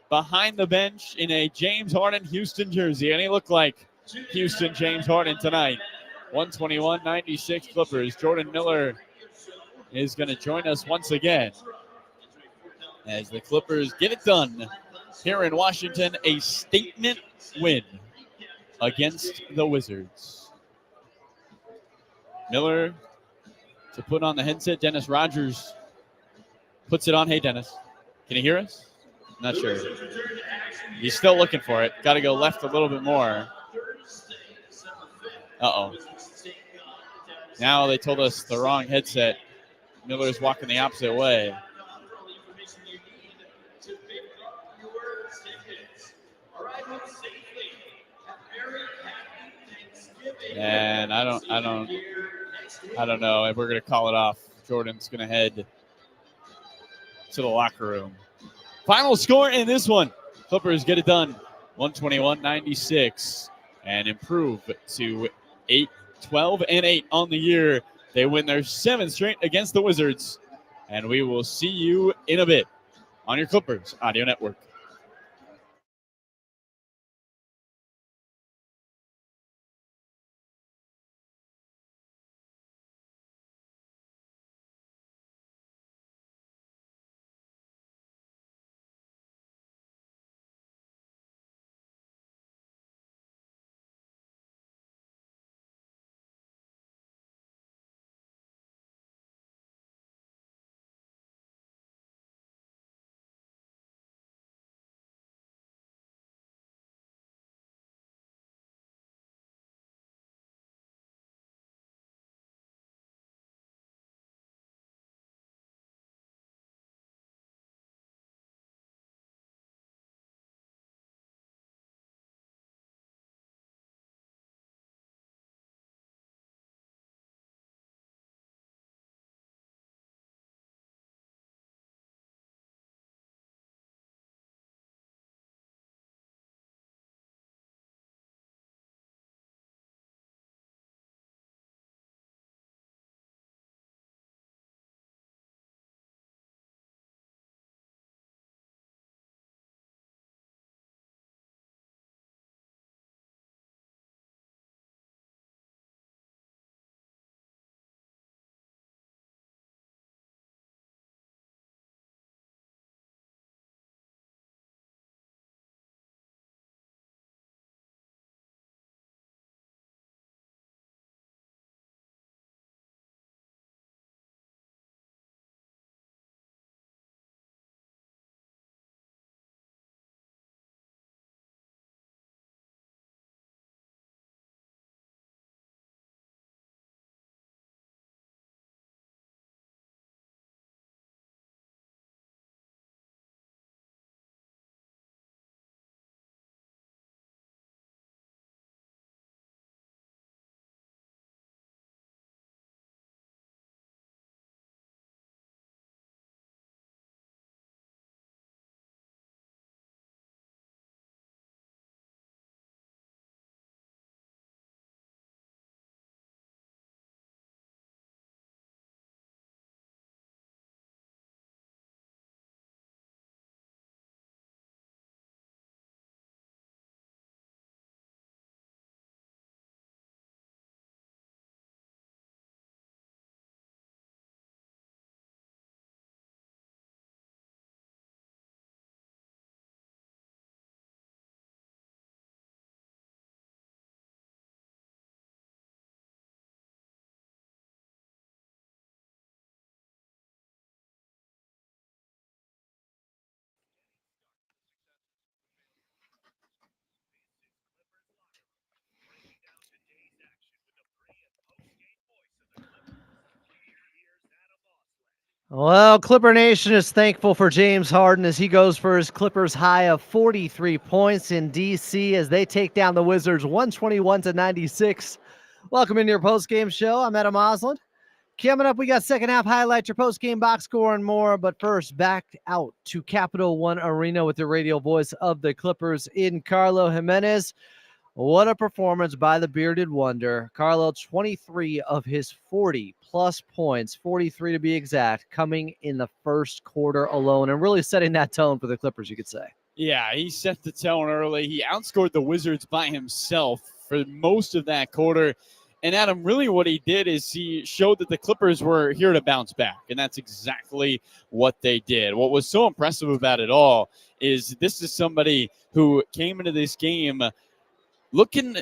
behind the bench in a James Harden Houston jersey, and he looked like Houston James Harden tonight. 121-96 Clippers. Jordan Miller is going to join us once again as the Clippers get it done here in Washington. A statement win against the Wizards. Miller to put on the headset. Dennis Rogers puts it on. Hey, Dennis, can you hear us? Not sure. He's still looking for it. Got to go left a little bit more. Uh-oh. Now they told us the wrong headset. Miller's walking the opposite way. And I don't know. We're going to call it off. Jordan's going to head to the locker room. Final score in this one. Clippers get it done. 121-96 and improve to 12-8 on the year. They win their 7th straight against the Wizards. And we will see you in a bit on your Clippers Audio Network. Well, Clipper Nation is thankful for James Harden as he goes for his Clippers high of 43 points in D.C. as they take down the Wizards 121-96. Welcome into your postgame show. I'm Adam Osland. Coming up, we got second half highlights, your postgame box score, and more. But first, back out to Capital One Arena with the radio voice of the Clippers in Carlo Jimenez. What a performance by the bearded wonder. Carlo, 23 of his 40-plus points, 43 to be exact, coming in the first quarter alone and really setting that tone for the Clippers, you could say. Yeah, he set the tone early. He outscored the Wizards by himself for most of that quarter. And Adam, really what he did is he showed that the Clippers were here to bounce back, and that's exactly what they did. What was so impressive about it all is this is somebody who came into this game looking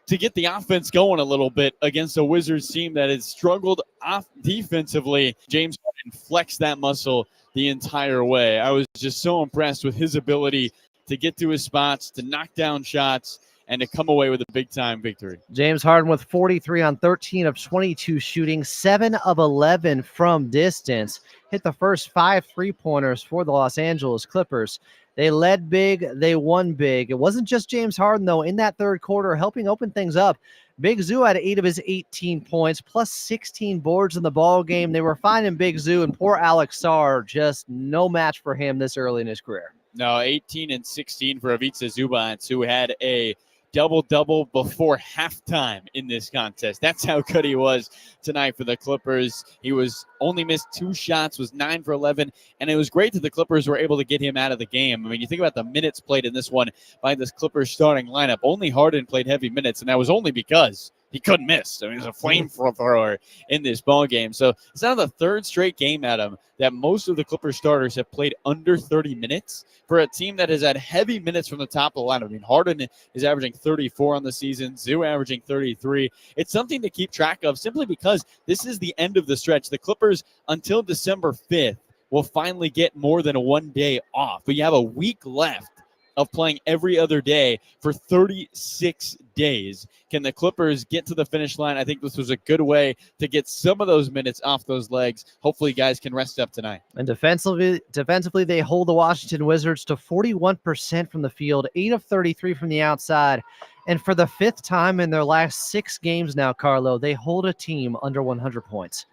to get the offense going a little bit against a Wizards team that has struggled off defensively. James Harden flexed that muscle the entire way. I was just so impressed with his ability to get to his spots, to knock down shots, and to come away with a big-time victory. James Harden with 43 on 13 of 22 shooting, 7 of 11 from distance. Hit the first 5 3-pointers for the Los Angeles Clippers. They led big, they won big. It wasn't just James Harden, though, in that third quarter, helping open things up. Big Zoo had 8 of his 18 points, plus 16 boards in the ball game. They were finding Big Zoo, and poor Alex Sarr, just no match for him this early in his career. No, 18 and 16 for Ivica Zubac, who had a double-double before halftime in this contest. That's how good he was tonight for the Clippers. He was only missed 2 shots, was 9 for 11, and it was great that the Clippers were able to get him out of the game. I mean, you think about the minutes played in this one by this Clippers starting lineup. Only Harden played heavy minutes, and that was only because he couldn't miss. I mean, he was a flamethrower in this ball game. So it's now the third straight game, Adam, that most of the Clippers starters have played under 30 minutes for a team that has had heavy minutes from the top of the lineup. I mean, Harden is averaging 34 on the season, Zoo averaging 33. It's something to keep track of simply because this is the end of the stretch. The Clippers, until December 5th, will finally get more than 1 day off. But you have a week left of playing every other day for 36 days. Can the Clippers get to the finish line? I think this was a good way to get some of those minutes off those legs. Hopefully, guys can rest up tonight. And defensively, they hold the Washington Wizards to 41% from the field, 8 of 33 from the outside. And for the 5th time in their last 6 games now, Carlo, they hold a team under 100 points.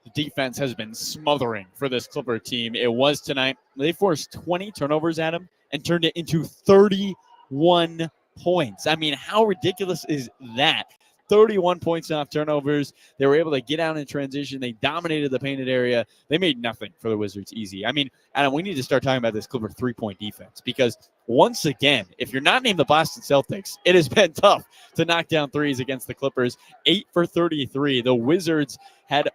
The defense has been smothering for this Clipper team. It was tonight. They forced 20 turnovers at him and turned it into 31 points. I mean, how ridiculous is that? 31 points off turnovers. They were able to get out in transition. They dominated the painted area. They made nothing for the Wizards easy. I mean, Adam, we need to start talking about this Clipper 3-point defense because once again, if you're not named the Boston Celtics, it has been tough to knock down threes against the Clippers. 8 for 33. The Wizards had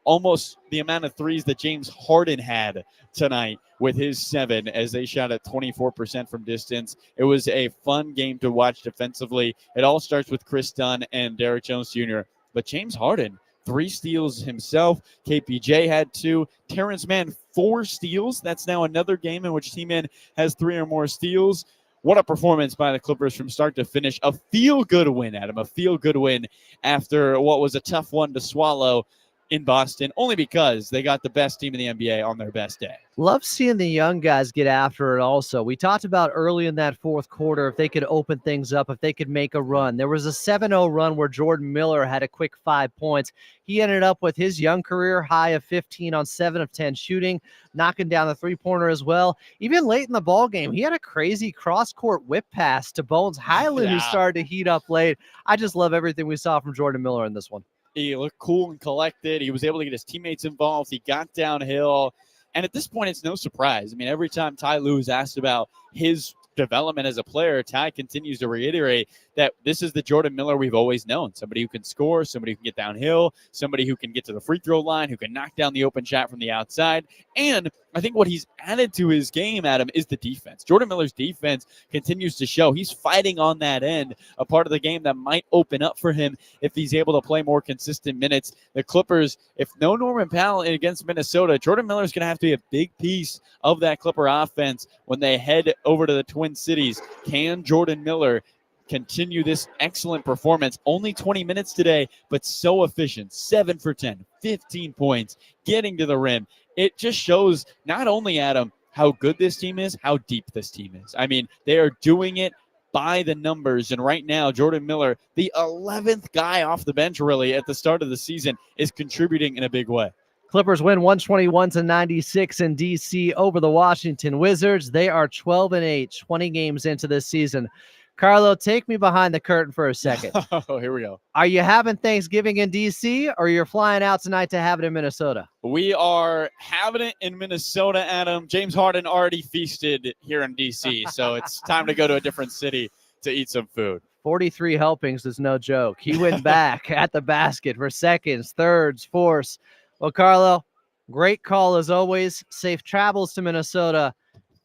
almost the amount of threes that James Harden had tonight with his 7 as they shot at 24% from distance. It was a fun game to watch defensively. It all starts with Chris Dunn and Derrick Jones Jr., but James Harden, 3 steals himself. KPJ had 2. Terrence Mann, 4 steals. That's now another game in which T-Man has 3 or more steals. What a performance by the Clippers from start to finish. A feel-good win, Adam, a feel-good win after what was a tough one to swallow in Boston, only because they got the best team in the NBA on their best day. Love seeing the young guys get after it also. We talked about early in that fourth quarter, if they could open things up, if they could make a run. There was a 7-0 run where Jordan Miller had a quick 5 points. He ended up with his young career high of 15 on 7 of 10 shooting, knocking down the 3-pointer as well. Even late in the ball game, he had a crazy cross-court whip pass to Bones Highland, who started to heat up late. I just love everything we saw from Jordan Miller in this one. He looked cool and collected. He was able to get his teammates involved. He got downhill. And at this point, it's no surprise. I mean, every time Ty Lue is asked about his development as a player, Ty continues to reiterate that this is the Jordan Miller we've always known. Somebody who can score, somebody who can get downhill, somebody who can get to the free throw line, who can knock down the open shot from the outside. And I think what he's added to his game, Adam, is the defense. Jordan Miller's defense continues to show he's fighting on that end, a part of the game that might open up for him if he's able to play more consistent minutes. The Clippers, if no Norman Powell against Minnesota, Jordan Miller's going to have to be a big piece of that Clipper offense when they head over to the Twin Cities. Can Jordan Miller continue this excellent performance? Only 20 minutes today, but so efficient. 7 for 10, 15 points, getting to the rim. It just shows not only, Adam, how good this team is, how deep this team is. I mean, they are doing it by the numbers. And right now, Jordan Miller, the 11th guy off the bench really at the start of the season, is contributing in a big way. Clippers win 121-96 in D.C. over the Washington Wizards. They are 12-8, 20 games into this season. Carlo, take me behind the curtain for a second. Oh, here we go. Are you having Thanksgiving in D.C. or you're flying out tonight to have it in Minnesota? We are having it in Minnesota, Adam. James Harden already feasted here in D.C., so it's time to go to a different city to eat some food. 43 helpings is no joke. He went back at the basket for seconds, thirds, fourths. Well, Carlo, great call as always. Safe travels to Minnesota,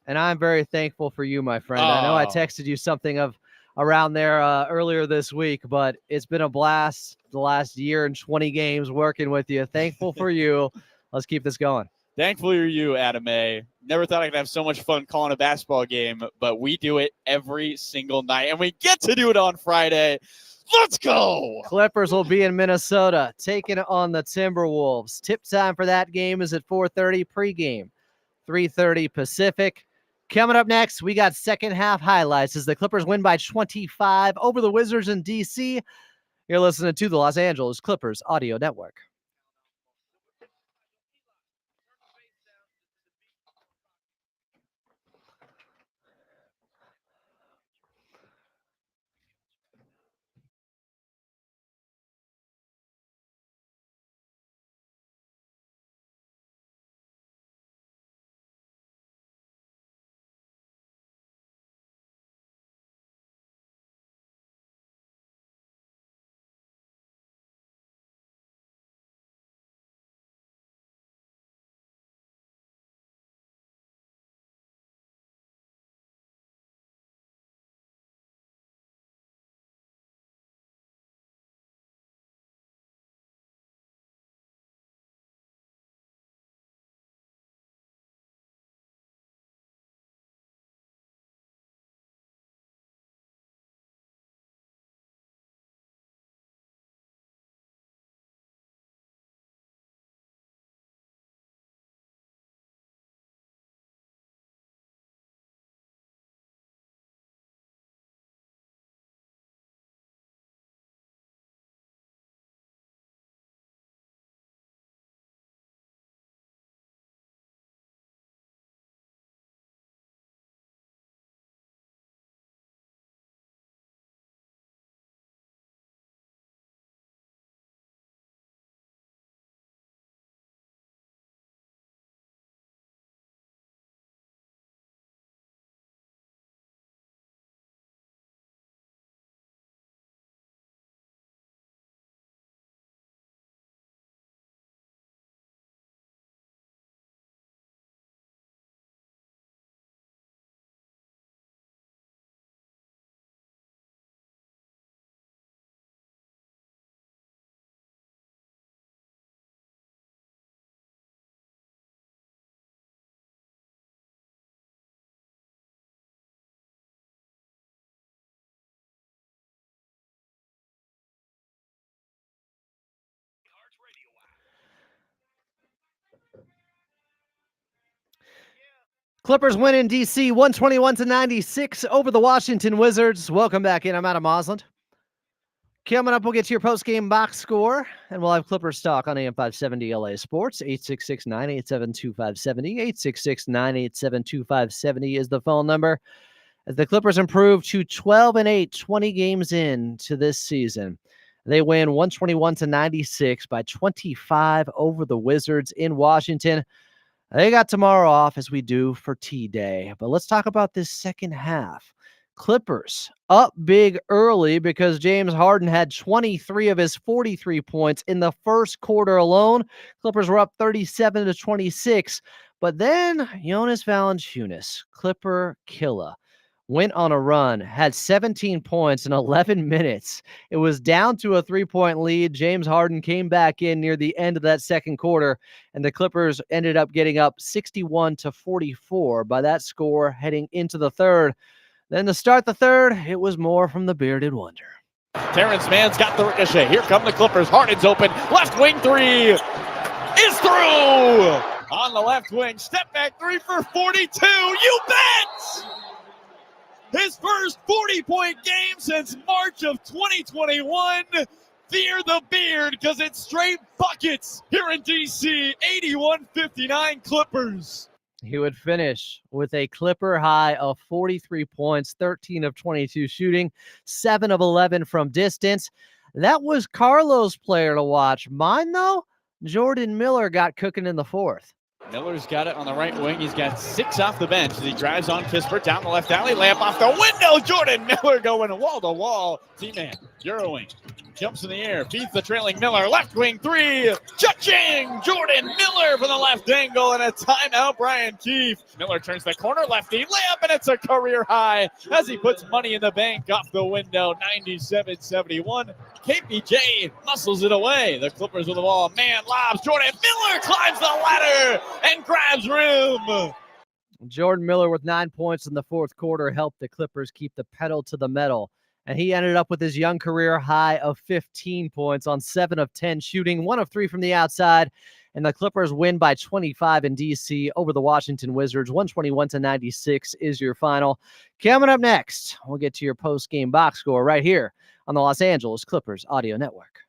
and I'm very thankful for you, my friend. I know I texted you something of around there earlier this week, but it's been a blast the last year and 20 games working with you. Thankful for you. Let's keep this going. Thankful for you, Adam A. Never thought I could have so much fun calling a basketball game, but we do it every single night, and we get to do it on Friday. Let's go! Clippers will be in Minnesota, taking on the Timberwolves. Tip time for that game is at 4:30 pregame, 3:30 Pacific. Coming up next, we got second half highlights as the Clippers win by 25 over the Wizards in D.C. You're listening to the Los Angeles Clippers Audio Network. Clippers win in D.C. 121-96 over the Washington Wizards. Welcome back in. I'm Adam Osland. Coming up, we'll get to your post-game box score, and we'll have Clippers talk on AM 570 LA Sports. 866-987-2570. 866-987-2570 is the phone number. As the Clippers improve to 12-8, 20 games into this season. They win 121-96 by 25 over the Wizards in Washington. They got tomorrow off, as we do for T-Day. But let's talk about this second half. Clippers up big early because James Harden had 23 of his 43 points in the first quarter alone. Clippers were up 37-26. But then Jonas Valanciunas, Clipper killer, went on a run, had 17 points in 11 minutes. It was down to a 3-point lead. James Harden came back in near the end of that second quarter, and the Clippers ended up getting up 61-44 by that score heading into the third. Then to start the third, it was more from the bearded wonder. Terrence Mann's got the ricochet. Here come the Clippers. Harden's open. Left wing three is through. On the left wing. Step back three for 42. You bet! His first 40-point game since March of 2021. Fear the beard because it's straight buckets here in D.C. 81-59 Clippers. He would finish with a Clipper high of 43 points, 13 of 22 shooting, 7 of 11 from distance. That was Carlo's player to watch. Mine, though, Jordan Miller got cooking in the fourth. Miller's got it on the right wing. He's got 6 off the bench as he drives on Kispert down the left alley. Layup off the window. Jordan Miller going wall to wall. T-Man, Eurowing, jumps in the air, feeds the trailing Miller. Left wing 3. Cha-ching! Jordan Miller from the left angle and a timeout. Brian Keefe. Miller turns the corner, lefty layup, and it's a career high as he puts money in the bank off the window. 97-71. KPJ muscles it away. The Clippers with the ball. Man lobs. Jordan Miller climbs the ladder and grabs room. Jordan Miller with 9 points in the fourth quarter helped the Clippers keep the pedal to the metal. And he ended up with his young career high of 15 points on 7 of 10 shooting, 1 of 3 from the outside. And the Clippers win by 25 in D.C. over the Washington Wizards. 121-96 is your final. Coming up next, we'll get to your post-game box score right here on the Los Angeles Clippers Audio Network.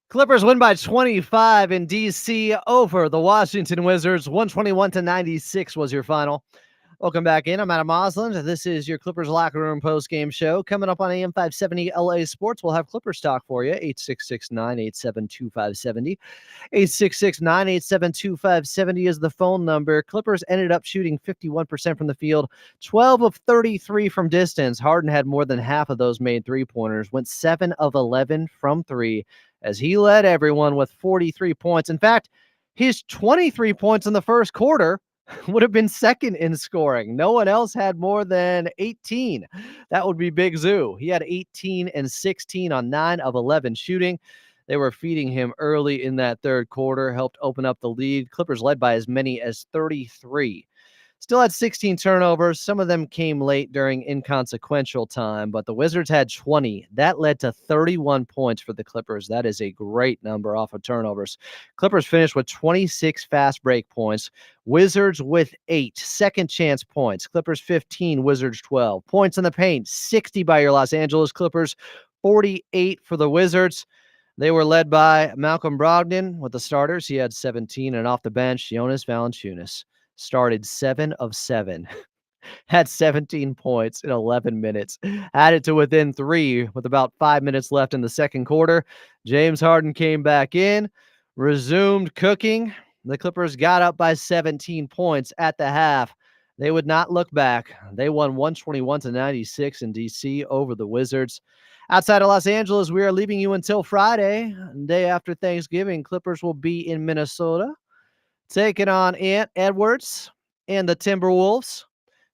Clippers win by 25 in D.C. over the Washington Wizards. 121-96 was your final. Welcome back in. I'm Adam Osland. This is your Clippers Locker Room post-game show. Coming up on AM 570 LA Sports, we'll have Clippers talk for you. 866-987-2570. 866-987-2570 is the phone number. Clippers ended up shooting 51% from the field, 12 of 33 from distance. Harden had more than half of those made three-pointers, went 7 of 11 from three as he led everyone with 43 points. In fact, his 23 points in the first quarter would have been second in scoring. No one else had more than 18. That would be Big Zoo. He had 18 and 16 on 9 of 11 shooting. They were feeding him early in that third quarter, helped open up the lead. Clippers led by as many as 33. Still had 16 turnovers. Some of them came late during inconsequential time, but the Wizards had 20. That led to 31 points for the Clippers. That is a great number off of turnovers. Clippers finished with 26 fast break points. Wizards with 8 second chance points. Clippers 15, Wizards 12. Points in the paint, 60 by your Los Angeles Clippers, 48 for the Wizards. They were led by Malcolm Brogdon with the starters. He had 17, and off the bench, Jonas Valanciunas started 7 of 7. had 17 points in 11 minutes, added to within 3 with about 5 minutes left in the second quarter. James Harden came back in, resumed cooking. The Clippers got up by 17 points at the half. They would not look back. They won 121-96 in DC over the Wizards. Outside of Los Angeles, we are leaving you until Friday, day after Thanksgiving. Clippers will be in Minnesota, taking on Ant Edwards and the Timberwolves.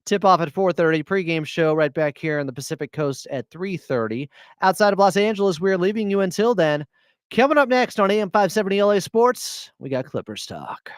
Tip-off at 4:30, pregame show right back here on the Pacific Coast at 3:30. Outside of Los Angeles, we're leaving you until then. Coming up next on AM 570 LA Sports, we got Clippers talk.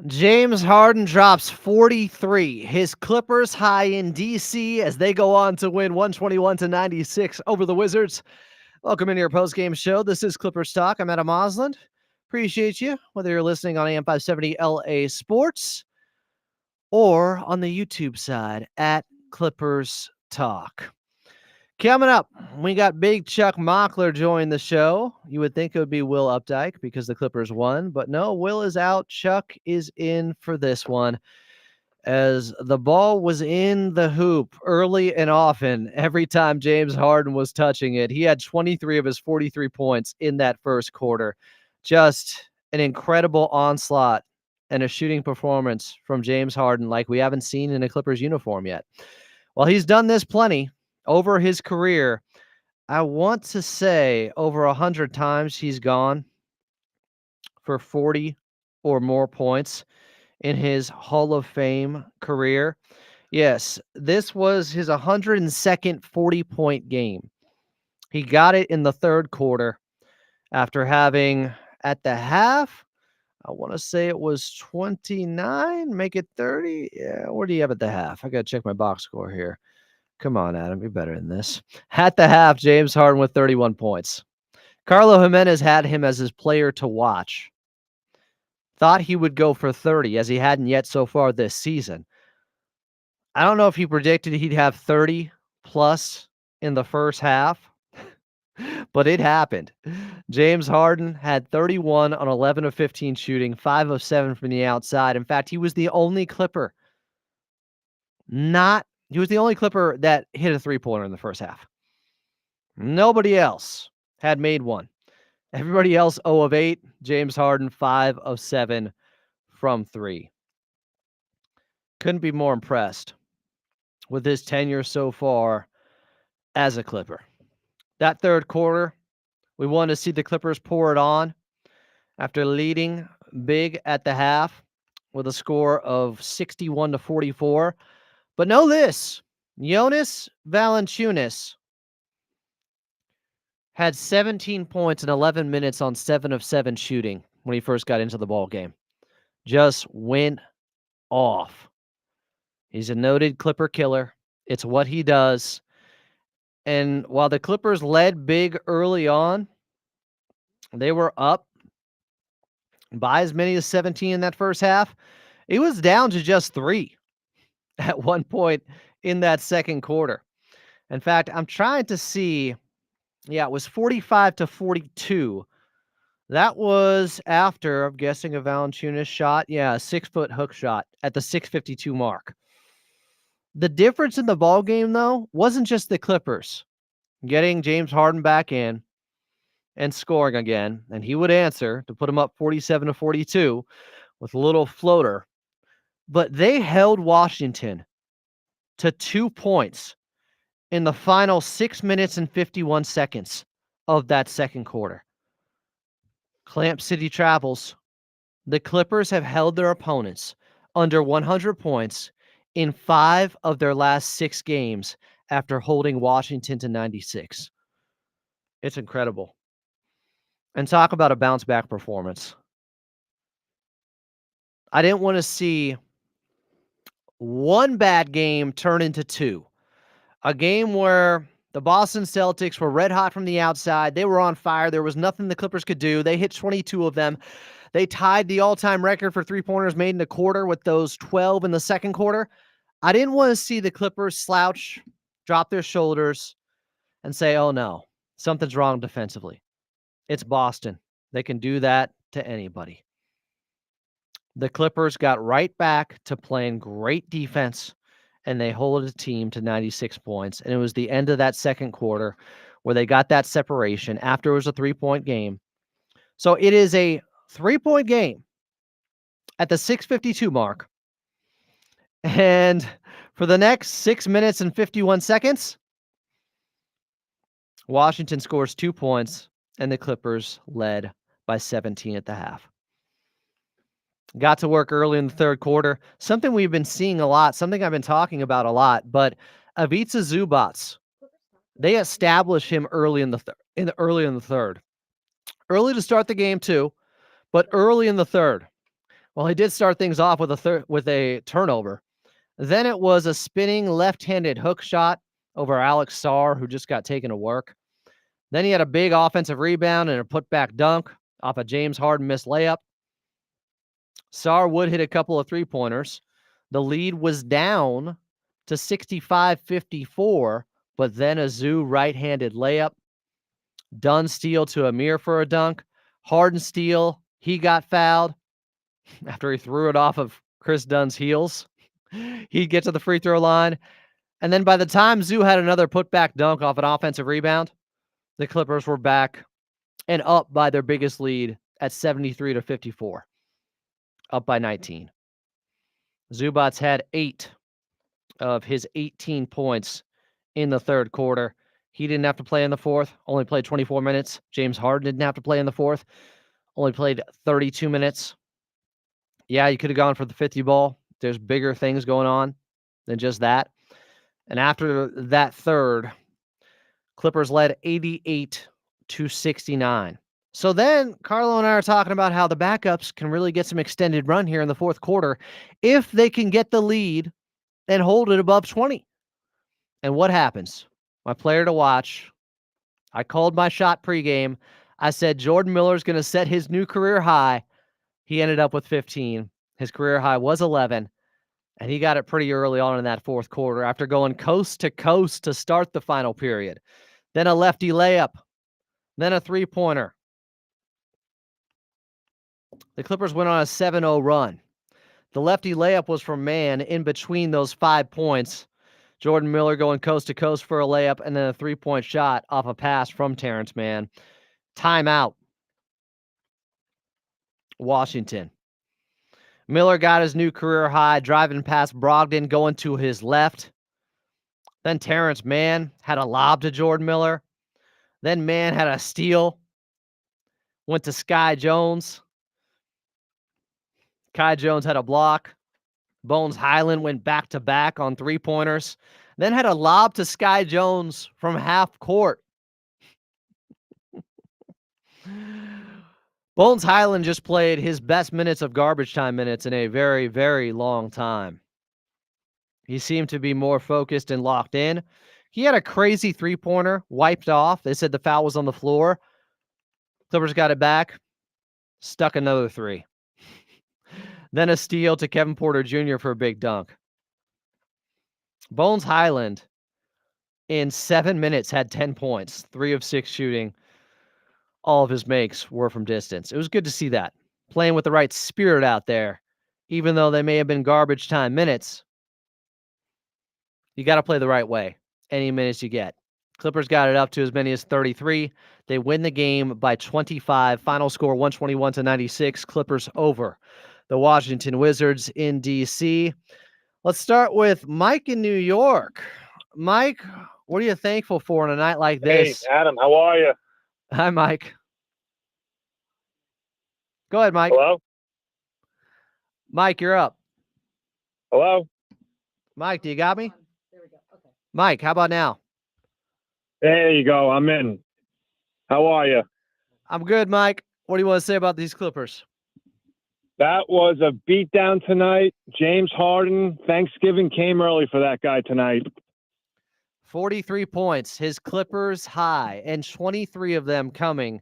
James Harden drops 43, his Clippers high in DC as they go on to win 121-96 over the Wizards. Welcome into your postgame show. This is Clippers Talk. I'm Adam Osland. Appreciate you, whether you're listening on AM 570 LA Sports or on the YouTube side at Clippers Talk. Coming up, we got big Chuck Mockler join the show. You would think it would be Will Updike because the Clippers won, but no, Will is out. Chuck is in for this one as the ball was in the hoop early and often every time James Harden was touching it. He had 23 of his 43 points in that first quarter. Just an incredible onslaught and a shooting performance from James Harden like we haven't seen in a Clippers uniform yet. Well, he's done this plenty over his career. I want to say over 100 times he's gone for 40 or more points in his Hall of Fame career. Yes, this was his 102nd 40-point game. He got it in the third quarter after having at the half, I want to say it was 29, make it 30. Yeah, where do you have at the half? I got to check my box score here. Come on, Adam, you're better than this. At the half, James Harden with 31 points. Carlo Jimenez had him as his player to watch. Thought he would go for 30, as he hadn't yet so far this season. I don't know if he predicted he'd have 30 plus in the first half, but it happened. James Harden had 31 on 11 of 15 shooting, 5 of 7 from the outside. In fact, he was the only Clipper that hit a three-pointer in the first half. Nobody else had made one. Everybody else 0 of 8. James Harden 5 of 7 from 3. Couldn't be more impressed with his tenure so far as a Clipper. That third quarter, we wanted to see the Clippers pour it on after leading big at the half with a score of 61-44. But know this, Jonas Valanciunas had 17 points in 11 minutes on 7 of 7 shooting when he first got into the ball game. Just went off. He's a noted Clipper killer. It's what he does. And while the Clippers led big early on, they were up by as many as 17 in that first half. It was down to just 3 at one point in that second quarter. In fact, I'm trying to see. Yeah, it was 45-42. That was after, I'm guessing, a Valanciunas shot. Yeah, a 6-foot hook shot at the 6:52 mark. The difference in the ball game, though, wasn't just the Clippers getting James Harden back in and scoring again, and he would answer to put him up 47-42 with a little floater. But they held Washington to 2 points in the final 6 minutes and 51 seconds of that second quarter. Clamp City travels. The Clippers have held their opponents under 100 points in 5 of their last 6 games after holding Washington to 96. It's incredible. And talk about a bounce back performance. I didn't want to see one bad game turn into 2. A game where the Boston Celtics were red hot from the outside. They were on fire. There was nothing the Clippers could do. They hit 22 of them. They tied the all-time record for three-pointers made in a quarter with those 12 in the second quarter. I didn't want to see the Clippers slouch, drop their shoulders, and say, oh no, something's wrong defensively. It's Boston. They can do that to anybody. The Clippers got right back to playing great defense, and they hold the team to 96 points. And it was the end of that second quarter where they got that separation after it was a 3-point game. So it is a 3-point game at the 6:52 mark. And for the next 6 minutes and 51 seconds, Washington scores 2 points, and the Clippers led by 17 at the half. Got to work early in the third quarter. Something we've been seeing a lot, something I've been talking about a lot, but Ivica Zubac, they establish him early in the third. Early to start the game too, but early in the third. Well, he did start things off with a turnover. Then it was a spinning left-handed hook shot over Alex Sarr, who just got taken to work. Then he had a big offensive rebound and a putback dunk off a James Harden missed layup. Sarr would hit a couple of three-pointers. The lead was down to 65-54, but then a Zoo right-handed layup. Dunn steal to Amir for a dunk. Harden steal. He got fouled after he threw it off of Chris Dunn's heels. He'd get to the free throw line. And then by the time Zoo had another putback dunk off an offensive rebound, the Clippers were back and up by their biggest lead at 73-54. Up by 19. Zubac had 8 of his 18 points in the third quarter. He didn't have to play in the fourth, only played 24 minutes. James Harden didn't have to play in the fourth, only played 32 minutes. Yeah, you could have gone for the 50 ball. There's bigger things going on than just that. And after that third, Clippers led 88-69. So then Carlo and I are talking about how the backups can really get some extended run here in the fourth quarter if they can get the lead and hold it above 20. And what happens? My player to watch. I called my shot pregame. I said Jordan Miller's going to set his new career high. He ended up with 15. His career high was 11, and he got it pretty early on in that fourth quarter after going coast to coast to start the final period. Then a lefty layup, then a three-pointer. The Clippers went on a 7-0 run. The lefty layup was from Mann in between those 5 points. Jordan Miller going coast to coast for a layup, and then a three-point shot off a pass from Terrence Mann. Timeout. Washington. Miller got his new career high, driving past Brogdon, going to his left. Then Terrence Mann had a lob to Jordan Miller. Then Mann had a steal. Went to Sky Jones. Kai Jones had a block. Bones Highland went back-to-back on three-pointers. Then had a lob to Sky Jones from half court. Bones Highland just played his best minutes of garbage time minutes in a very, very long time. He seemed to be more focused and locked in. He had a crazy three-pointer, wiped off. They said the foul was on the floor. Clippers got it back, stuck another three. Then a steal to Kevin Porter Jr. for a big dunk. Bones Highland, in 7 minutes, had 10 points, 3 of 6 shooting. All of his makes were from distance. It was good to see that. Playing with the right spirit out there, even though they may have been garbage time minutes. You got to play the right way any minutes you get. Clippers got it up to as many as 33. They win the game by 25. Final score 121-96. Clippers over the Washington Wizards in D.C. Let's start with Mike in New York. Mike, what are you thankful for on a night like this? Hey, Adam, how are you? Hi, Mike. Go ahead, Mike. Hello? Mike, you're up. Hello? Mike, do you got me? There we go. Okay. Mike, how about now? There you go. I'm in. How are you? I'm good, Mike. What do you want to say about these Clippers? That was a beatdown tonight. James Harden, Thanksgiving came early for that guy tonight. 43 points, his Clippers high, and 23 of them coming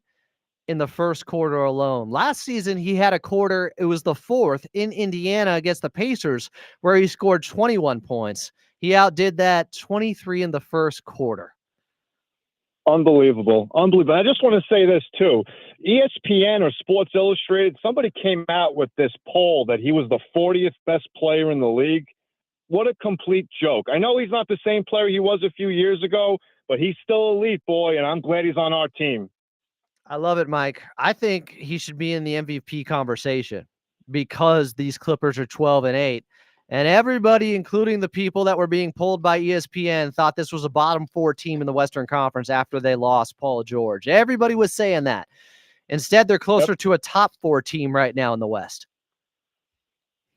in the first quarter alone. Last season, he had a quarter, it was the fourth, in Indiana against the Pacers, where he scored 21 points. He outdid that 23 in the first quarter. Unbelievable. Unbelievable. I just want to say this, too. ESPN or Sports Illustrated, somebody came out with this poll that he was the 40th best player in the league. What a complete joke. I know he's not the same player he was a few years ago, but he's still elite, boy, and I'm glad he's on our team. I love it, Mike. I think he should be in the MVP conversation because these Clippers are 12-8. And everybody, including the people that were being pulled by ESPN, thought this was a bottom 4 team in the Western Conference after they lost Paul George. Everybody was saying that. Instead, they're closer to a top 4 team right now in the West.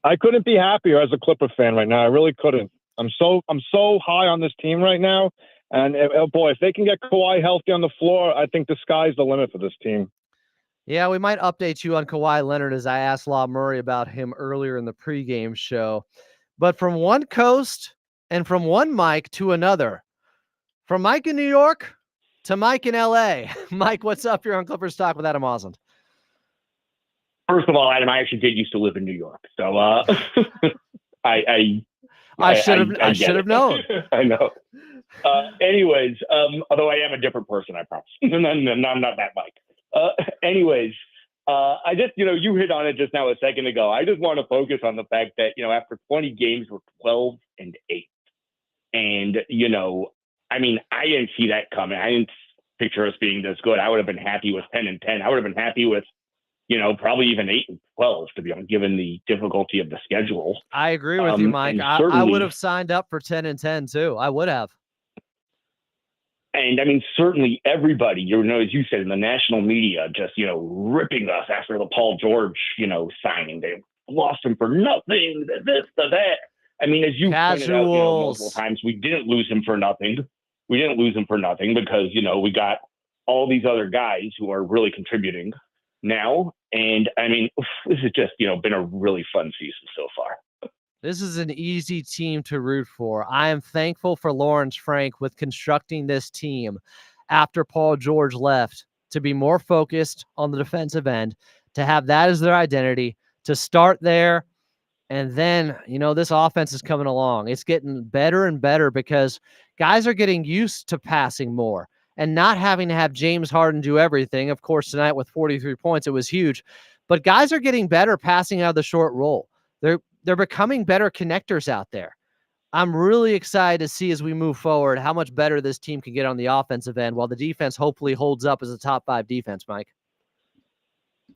I couldn't be happier as a Clipper fan right now. I really couldn't. I'm so high on this team right now. And boy, if they can get Kawhi healthy on the floor, I think the sky's the limit for this team. Yeah, we might update you on Kawhi Leonard as I asked Law Murray about him earlier in the pregame show. But from one coast and from one Mike to another, from Mike in New York to Mike in L.A. Mike, what's up? You're on Clippers Talk with Adam Osland. First of all, Adam, I actually did used to live in New York, so I should have known. I know. Anyways, although I am a different person, I promise. I'm not that Mike. I just, you hit on it just now a second ago. I just want to focus on the fact that, after 20 games, we're 12-8. And, I didn't see that coming. I didn't picture us being this good. I would have been happy with 10-10. I would have been happy with, probably even 8-12, to be honest, given the difficulty of the schedule. I agree with you, Mike. I would have signed up for 10-10 too. I would have. And certainly everybody, as you said, in the national media, just, ripping us after the Paul George, signing. They lost him for nothing, this, that. As you pointed out, multiple times, we didn't lose him for nothing. We didn't lose him for nothing because, we got all these other guys who are really contributing now. And this has just, been a really fun season so far. This is an easy team to root for. I am thankful for Lawrence Frank with constructing this team after Paul George left to be more focused on the defensive end, to have that as their identity, to start there. And then, this offense is coming along. It's getting better and better because guys are getting used to passing more and not having to have James Harden do everything. Of course, tonight with 43 points, it was huge. But guys are getting better passing out of the short roll. They're becoming better connectors out there. I'm really excited to see as we move forward how much better this team can get on the offensive end while the defense hopefully holds up as a top 5 defense, Mike.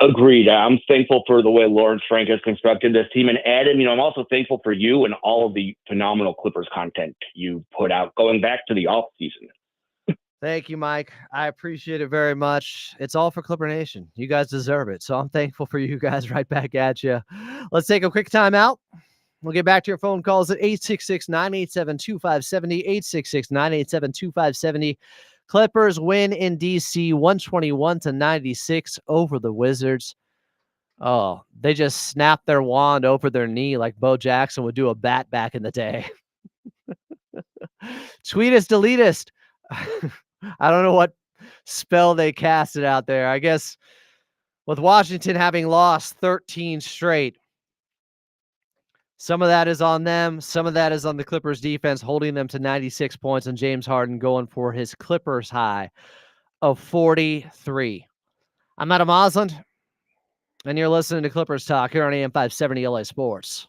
Agreed. I'm thankful for the way Lawrence Frank has constructed this team. And Adam, I'm also thankful for you and all of the phenomenal Clippers content you put out going back to the offseason. Thank you, Mike. I appreciate it very much. It's all for Clipper Nation. You guys deserve it. So I'm thankful for you guys right back at you. Let's take a quick timeout. We'll get back to your phone calls at 866-987-2570, 866-987-2570. Clippers win in DC 121-96 over the Wizards. Oh, they just snapped their wand over their knee like Bo Jackson would do a bat back in the day. Tweet us, delete us. I don't know what spell they casted out there. I guess with Washington having lost 13 straight, some of that is on them. Some of that is on the Clippers defense, holding them to 96 points, and James Harden going for his Clippers high of 43. I'm Adam Osland, and you're listening to Clippers Talk here on AM 570 LA Sports.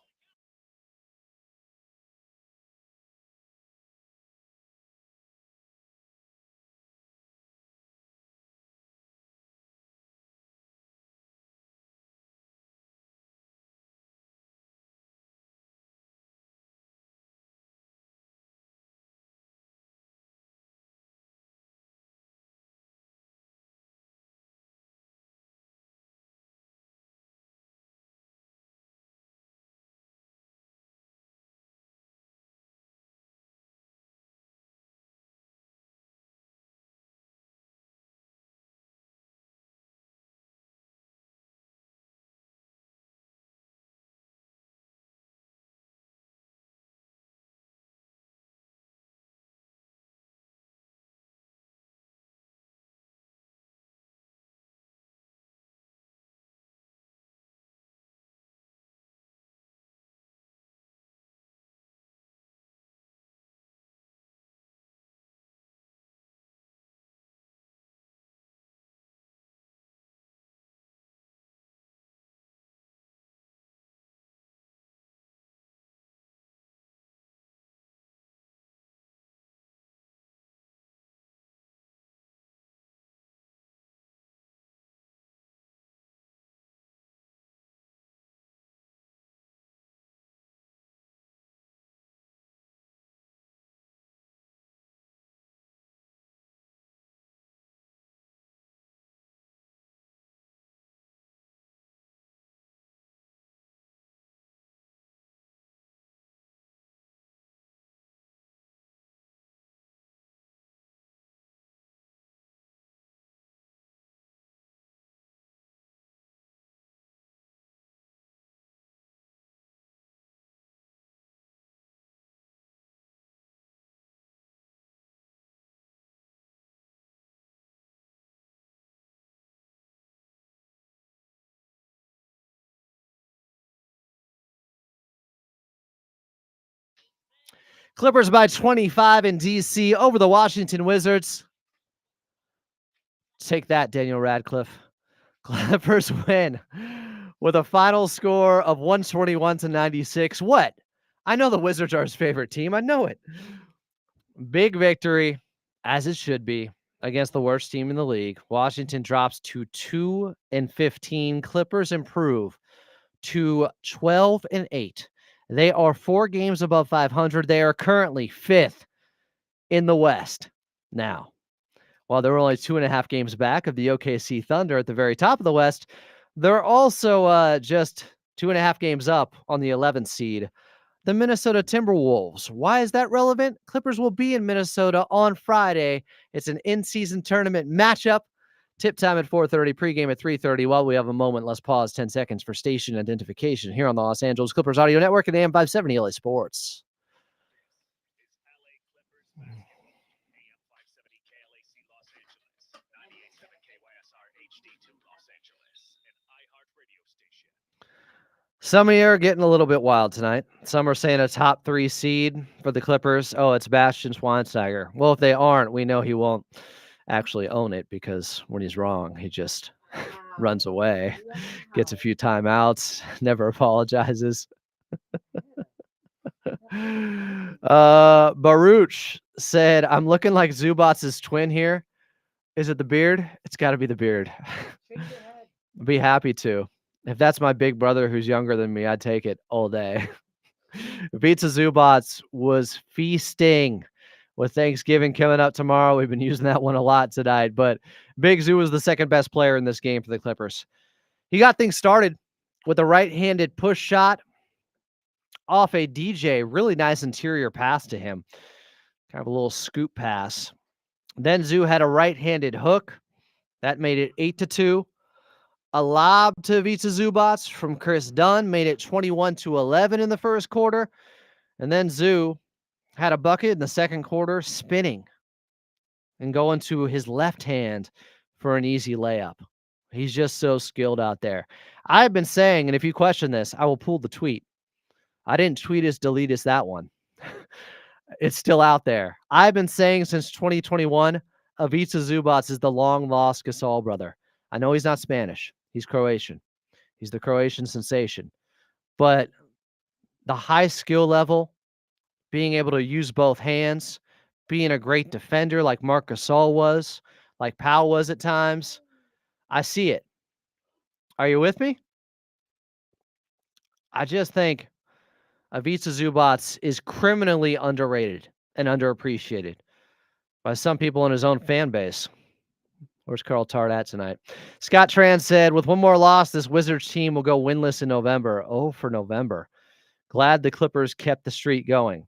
Clippers by 25 in DC over the Washington Wizards. Take that, Daniel Radcliffe. Clippers win with a final score of 121-96. What? I know the Wizards are his favorite team. I know it. Big victory, as it should be, against the worst team in the league. Washington drops to 2-15. Clippers improve to 12-8. They are 4 games above 500. They are currently 5th in the West now. While they're only 2.5 games back of the OKC Thunder at the very top of the West, they're also just 2.5 games up on the 11th seed, the Minnesota Timberwolves. Why is that relevant? Clippers will be in Minnesota on Friday. It's an in-season tournament matchup. Tip time at 4:30, pregame at 3:30. While we have a moment, let's pause 10 seconds for station identification here on the Los Angeles Clippers Audio Network and AM 570 LA Sports. Some of you are getting a little bit wild tonight. Some are saying a top 3 seed for the Clippers. Oh, it's Bastian Schweinsteiger. Well, if they aren't, we know he won't actually own it, because when he's wrong, he just runs away, gets a few timeouts, never apologizes. Baruch said, I'm looking like Zubats' twin here. Is it the beard? It's got to be the beard. Be happy to. If that's my big brother who's younger than me, I'd take it all day. Pizza Zubats was feasting with Thanksgiving coming up tomorrow. We've been using that one a lot tonight, but Big Zoo was the second best player in this game for the Clippers. He got things started with a right-handed push shot off a DJ. Really nice interior pass to him. Kind of a little scoop pass. Then Zoo had a right-handed hook. That made it 8-2. A lob to Ivica Zubats from Chris Dunn made it 21-11 in the first quarter. And then Zoo had a bucket in the second quarter, spinning and going to his left hand for an easy layup. He's just so skilled out there. I've been saying, and if you question this, I will pull the tweet. I didn't tweet us, delete us that one. It's still out there. I've been saying since 2021, Ivica Zubats is the long-lost Gasol brother. I know he's not Spanish. He's Croatian. He's the Croatian sensation. But the high skill level, being able to use both hands, being a great defender like Marc Gasol was, like Powell was at times, I see it. Are you with me? I just think Ivica Zubats is criminally underrated and underappreciated by some people in his own fan base. Where's Carl Tart at tonight? Scott Tran said, with one more loss, this Wizards team will go winless in November. Oh, for November. Glad the Clippers kept the streak going.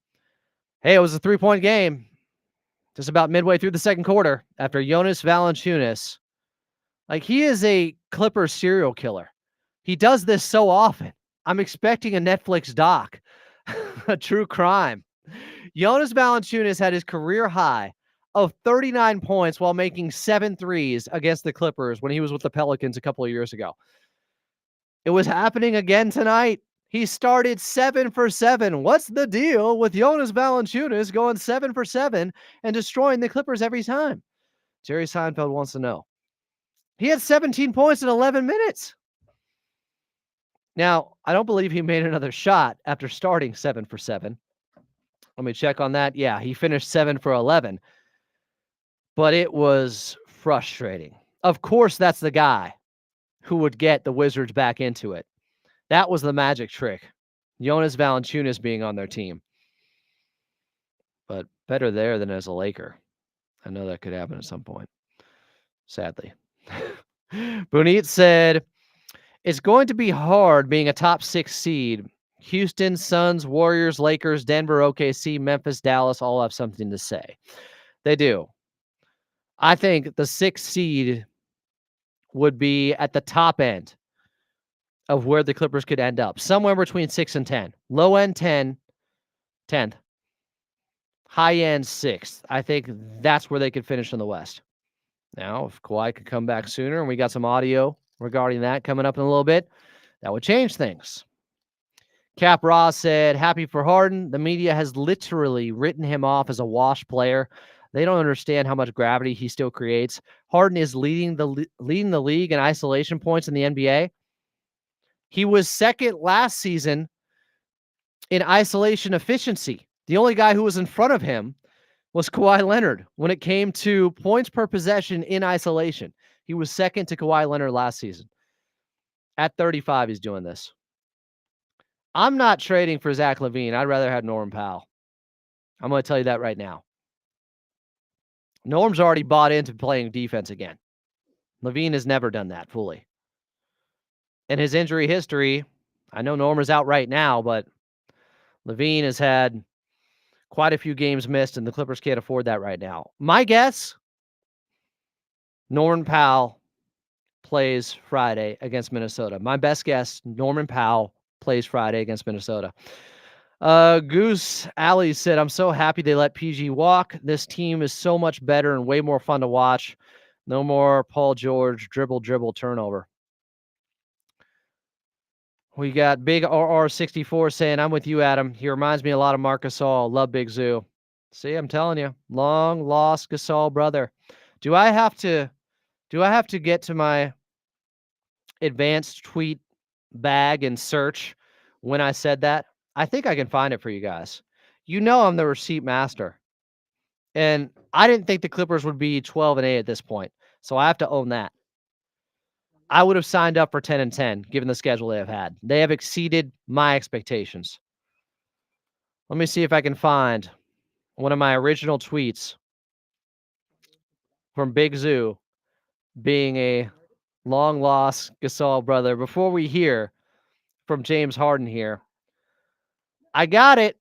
Hey, it was a 3-point game. Just about midway through the second quarter after Jonas Valanciunas. Like, he is a Clippers serial killer. He does this so often. I'm expecting a Netflix doc. A true crime. Jonas Valanciunas had his career high of 39 points while making 7 threes against the Clippers when he was with the Pelicans a couple of years ago. It was happening again tonight. He started 7 for 7. What's the deal with Jonas Valanciunas going 7 for 7 and destroying the Clippers every time? Jerry Seinfeld wants to know. He had 17 points in 11 minutes. Now, I don't believe he made another shot after starting 7 for 7. Let me check on that. Yeah, he finished 7 for 11. But it was frustrating. Of course, that's the guy who would get the Wizards back into it. That was the magic trick. Jonas Valanciunas being on their team. But better there than as a Laker. I know that could happen at some point. Sadly. Bunit said, it's going to be hard being a top 6 seed. Houston, Suns, Warriors, Lakers, Denver, OKC, Memphis, Dallas all have something to say. They do. I think the 6th seed would be at the top end of where the Clippers could end up. Somewhere between 6 and 10. Low end 10, 10th. High end 6th. I think that's where they could finish in the West. Now, if Kawhi could come back sooner, and we got some audio regarding that coming up in a little bit, that would change things. Cap Ross said, happy for Harden. The media has literally written him off as a wash player. They don't understand how much gravity he still creates. Harden is leading the league in isolation points in the NBA. He was second last season in isolation efficiency. The only guy who was in front of him was Kawhi Leonard when it came to points per possession in isolation. He was second to Kawhi Leonard last season. At 35, he's doing this. I'm not trading for Zach LaVine. I'd rather have Norman Powell. I'm going to tell you that right now. Norm's already bought into playing defense again. LaVine has never done that fully. In his injury history, I know Norm is out right now, but LaVine has had quite a few games missed, and the Clippers can't afford that right now. My guess, Norman Powell plays Friday against Minnesota. My best guess, Norman Powell plays Friday against Minnesota. Goose Alley said, I'm so happy they let PG walk. This team is so much better and way more fun to watch. No more Paul George dribble turnover. We got Big RR64 saying, I'm with you, Adam. He reminds me a lot of Marc Gasol. Love Big Zoo. See, I'm telling you, long lost Gasol brother. Do I have to get to my advanced tweet bag and search when I said that? I think I can find it for you guys. You know I'm the receipt master. And I didn't think the Clippers would be 12-8 at this point. So I have to own that. I would have signed up for 10-10 given the schedule they have had. They have exceeded my expectations. Let me see if I can find one of my original tweets from Big Zoo being a long lost Gasol brother before we hear from James Harden here. I got it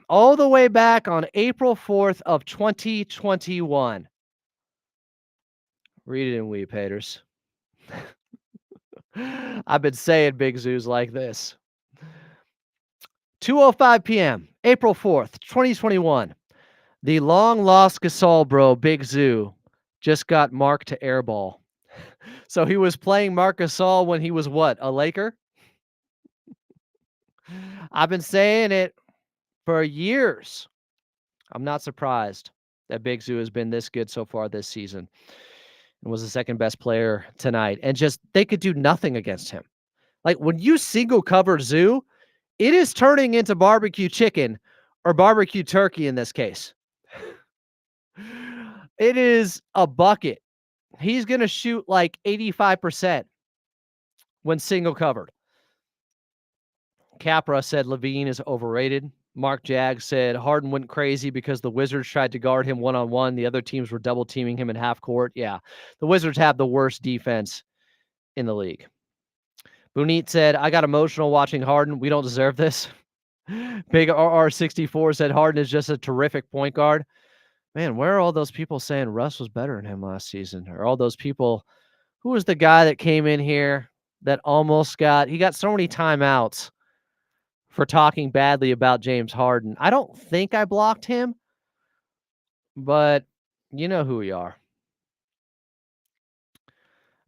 all the way back on April 4th of 2021. Read it in Weep Haters. I've been saying Big Zoo's like this. 2:05 p.m., April 4th, 2021. The long-lost Gasol bro, Big Zoo, just got Mark to airball. So he was playing Marc Gasol when he was what, a Laker? I've been saying it for years. I'm not surprised that Big Zoo has been this good so far this season and was the second best player tonight. And just, they could do nothing against him. Like, when you single cover Zoo, it is turning into barbecue chicken or barbecue turkey in this case. It is a bucket. He's going to shoot like 85% when single covered. Capra said Levine is overrated. Mark Jag said Harden went crazy because the Wizards tried to guard him one-on-one. The other teams were double teaming him in half court. Yeah, the Wizards have the worst defense in the league. Bunit said, I got emotional watching Harden. We don't deserve this. Big RR64 said Harden is just a terrific point guard. Man, where are all those people saying Russ was better than him last season? Or all those people, who was the guy that came in here that almost he got so many timeouts for talking badly about James Harden. I don't think I blocked him, but you know who we are.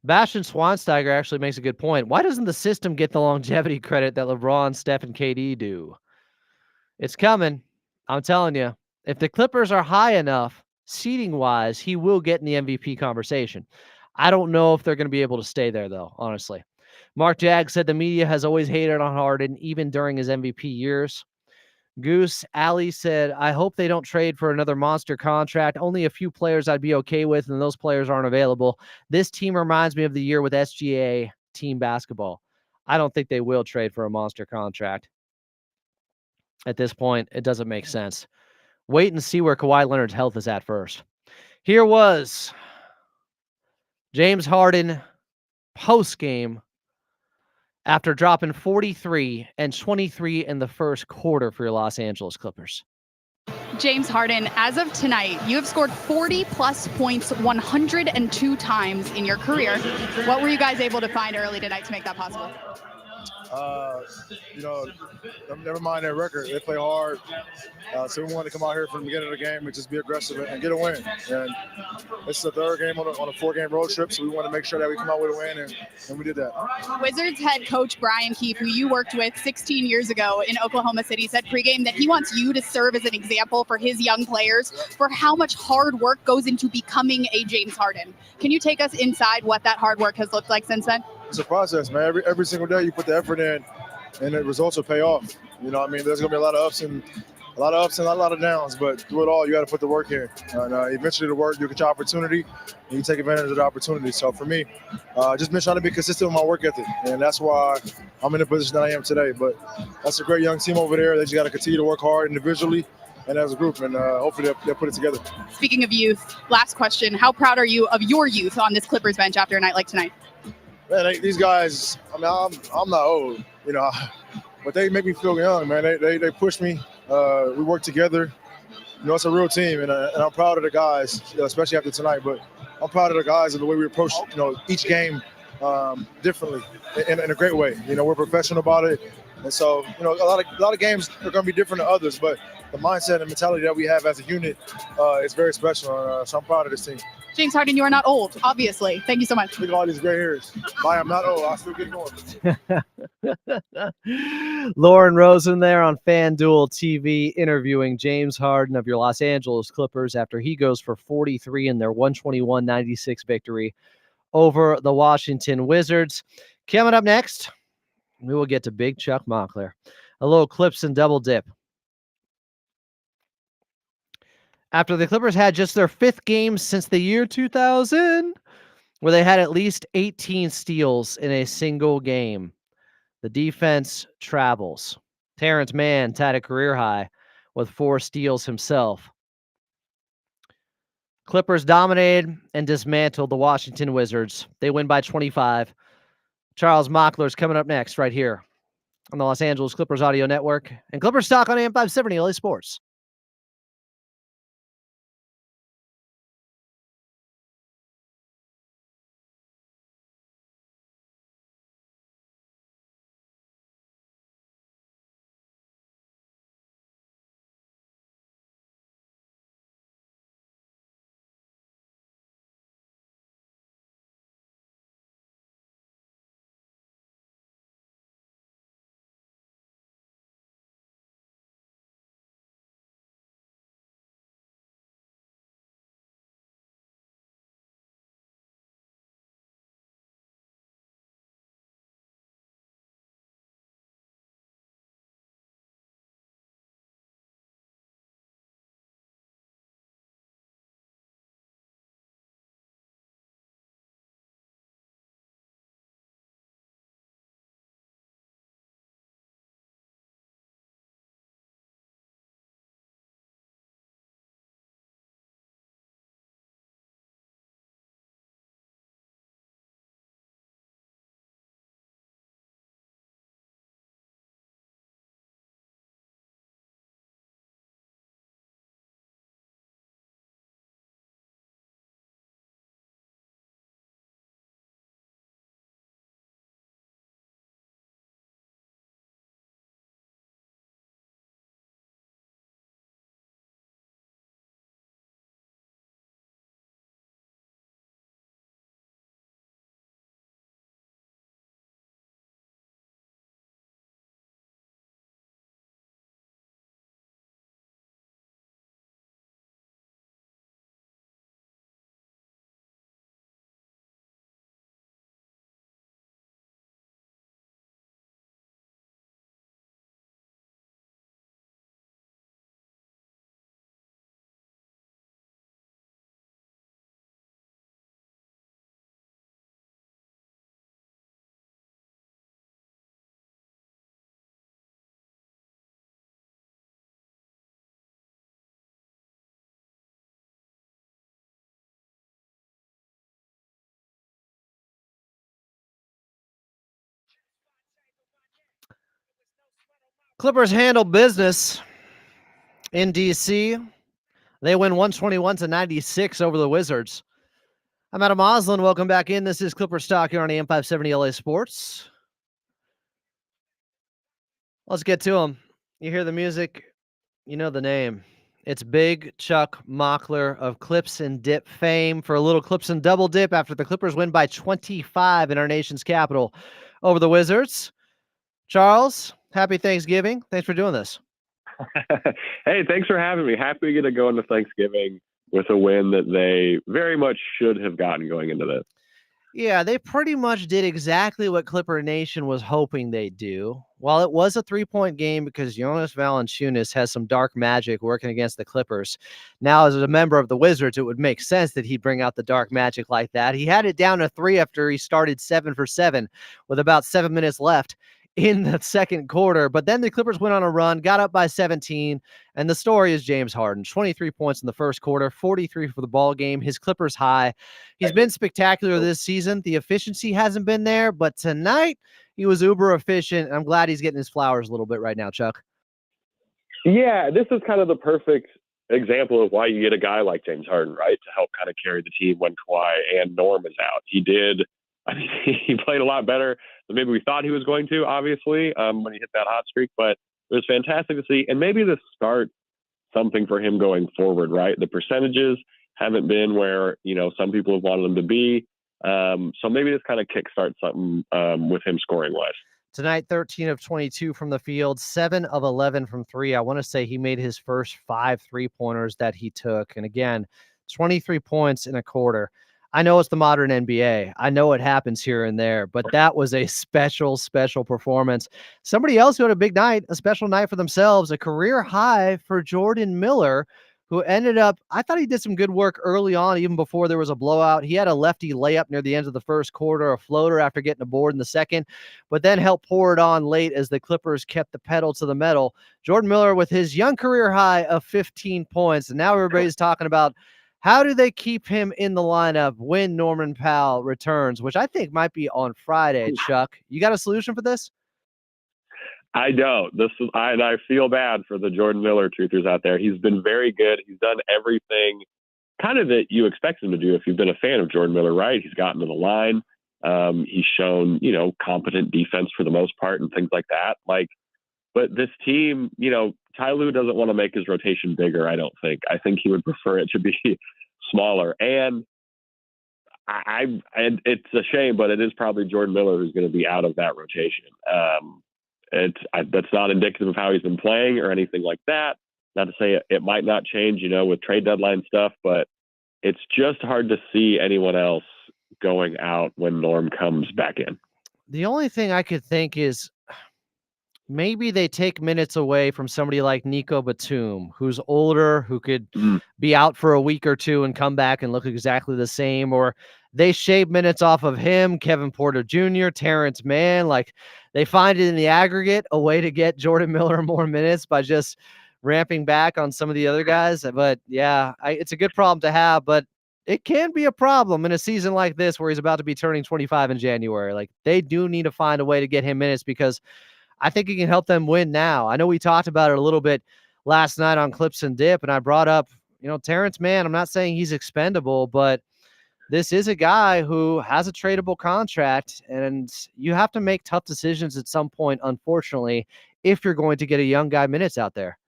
Bastian Schweinsteiger actually makes a good point. Why doesn't the system get the longevity credit that LeBron, Steph, and KD do? It's coming. I'm telling you. If the Clippers are high enough, seeding-wise, he will get in the MVP conversation. I don't know if they're going to be able to stay there, though, honestly. Mark Jag said the media has always hated on Harden, even during his MVP years. Goose Alley said, I hope they don't trade for another monster contract. Only a few players I'd be okay with, and those players aren't available. This team reminds me of the year with SGA team basketball. I don't think they will trade for a monster contract. At this point, it doesn't make sense. Wait and see where Kawhi Leonard's health is at first. Here was James Harden post-game after dropping 43 and 23 in the first quarter for your Los Angeles Clippers. James Harden, as of tonight, you have scored 40-plus points 102 times in your career. What were you guys able to find early tonight to make that possible? Never mind their record. They play hard. So we wanted to come out here from the beginning of the game and just be aggressive and get a win. And it's the third game on a 4-game road trip, so we want to make sure that we come out with a win, and we did that. Wizards head coach Brian Keefe, who you worked with 16 years ago in Oklahoma City, said pregame that he wants you to serve as an example for his young players for how much hard work goes into becoming a James Harden. Can you take us inside what that hard work has looked like since then? It's a process, man. Every single day you put the effort in, and the results will pay off. You know what I mean? There's going to be a lot of ups and a lot of downs, but through it all, you got to put the work in. And eventually the work, you get your opportunity, and you take advantage of the opportunity. So for me, just been trying to be consistent with my work ethic, and that's why I'm in the position that I am today. But that's a great young team over there. They just got to continue to work hard individually and as a group, and hopefully they'll put it together. Speaking of youth, last question. How proud are you of your youth on this Clippers bench after a night like tonight? Man, these guys, I mean, I'm not old, but they make me feel young, man. They push me. We work together. It's a real team, and I'm proud of the guys, especially after tonight. But I'm proud of the guys and the way we approach, each game differently in a great way. We're professional about it. And so, you know, a lot of games are going to be different than others, but the mindset and mentality that we have as a unit is very special. So I'm proud of this team. James Harden, you are not old, obviously. Thank you so much. Look at all these gray hairs. I'm not old. I'll still get going. Lauren Rosen there on FanDuel TV interviewing James Harden of your Los Angeles Clippers after he goes for 43 in their 121-96 victory over the Washington Wizards. Coming up next, we will get to Big Chuck Mockler. A little Clips and double dip. After the Clippers had just their 5th game since the year 2000, where they had at least 18 steals in a single game, the defense travels. Terrence Mann tied a career high with 4 steals himself. Clippers dominated and dismantled the Washington Wizards. They win by 25. Charles Mockler's coming up next right here on the Los Angeles Clippers Audio Network and Clippers Talk on AM 570 LA Sports. Clippers handle business in D.C. They win 121-96 over the Wizards. I'm Adam Oslin. Welcome back in. This is Clippers Talk here on AM 570 LA Sports. Let's get to them. You hear the music, you know the name. It's Big Chuck Mockler of Clips and Dip fame for a little Clips and double dip after the Clippers win by 25 in our nation's capital over the Wizards. Charles, happy Thanksgiving. Thanks for doing this. Hey, thanks for having me. Happy to get to go into Thanksgiving with a win that they very much should have gotten going into this. Yeah, they pretty much did exactly what Clipper Nation was hoping they'd do. While it was a 3-point game because Jonas Valanciunas has some dark magic working against the Clippers, now as a member of the Wizards, it would make sense that he'd bring out the dark magic like that. He had it down to 3 after he started 7 for 7 with about 7 minutes left in the second quarter. But then the Clippers went on a run, got up by 17, and the story is James Harden. 23 points in the first quarter, 43 for the ball game, his Clippers high. He's been spectacular this season. The efficiency hasn't been there, but tonight he was uber efficient. I'm glad he's getting his flowers a little bit right now, Chuck. Yeah, this is kind of the perfect example of why you get a guy like James Harden, right, to help kind of carry the team when Kawhi and Norm is out. He did I mean, he played a lot better than maybe we thought he was going to, obviously, when he hit that hot streak. But it was fantastic to see. And maybe this starts something for him going forward, right? The percentages haven't been where, some people have wanted him to be. So maybe this kind of kickstarts something with him scoring-wise. Tonight, 13 of 22 from the field, 7 of 11 from three. I want to say he made his first 5 3-pointers that he took. And again, 23 points in a quarter. I know it's the modern NBA. I know it happens here and there, but that was a special, special performance. Somebody else who had a big night, a special night for themselves, a career high for Jordan Miller, who ended up, I thought he did some good work early on, even before there was a blowout. He had a lefty layup near the end of the first quarter, a floater after getting a board in the second, but then helped pour it on late as the Clippers kept the pedal to the metal. Jordan Miller with his young career high of 15 points. And now everybody's talking about how do they keep him in the lineup when Norman Powell returns, which I think might be on Friday, Chuck. You got a solution for this? I don't. I feel bad for the Jordan Miller truthers out there. He's been very good. He's done everything kind of that you expect him to do if you've been a fan of Jordan Miller, right? He's gotten to the line. He's shown, competent defense for the most part and things like that. But this team, Ty Lue doesn't want to make his rotation bigger, I don't think. I think he would prefer it to be smaller. And and it's a shame, but it is probably Jordan Miller who's going to be out of that rotation. That's not indicative of how he's been playing or anything like that. Not to say it might not change, with trade deadline stuff, but it's just hard to see anyone else going out when Norm comes back in. The only thing I could think is maybe they take minutes away from somebody like Nico Batum, who's older, who could be out for a week or two and come back and look exactly the same, or they shave minutes off of him, Kevin Porter Jr., Terrence Mann. They find it in the aggregate a way to get Jordan Miller more minutes by just ramping back on some of the other guys. But yeah, it's a good problem to have, but it can be a problem in a season like this where he's about to be turning 25 in January. They do need to find a way to get him minutes because I think he can help them win now. I know we talked about it a little bit last night on Clips and Dip, and I brought up, Terrence Mann. I'm not saying he's expendable, but this is a guy who has a tradable contract, and you have to make tough decisions at some point, unfortunately, if you're going to get a young guy minutes out there.